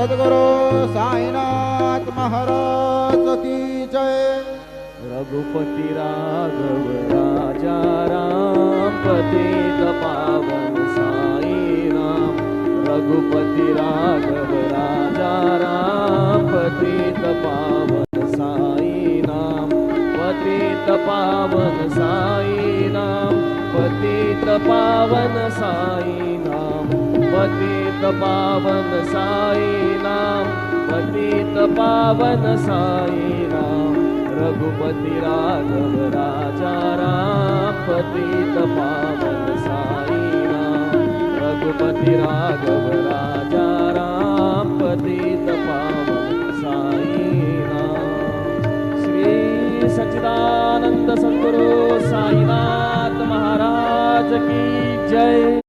सद्गुरु साईनाथ महाराज की जय। रघुपति राघव राजा राम पतित पावन साई राम। रघुपति राघव राजा राम पतित पावन साई नाम। पतित पावन साई नाम। पतित पावन साई नाम। पतित पावन साई नाम। पतित पावन साई नाम। रघुपति राघव राजा राम पतित पावन साई नाम। रघुपति राघव राजा राम पतित पावन साई नाम। श्री सच्चिदानंद सद्गुरु साईनाथ महाराज की जय।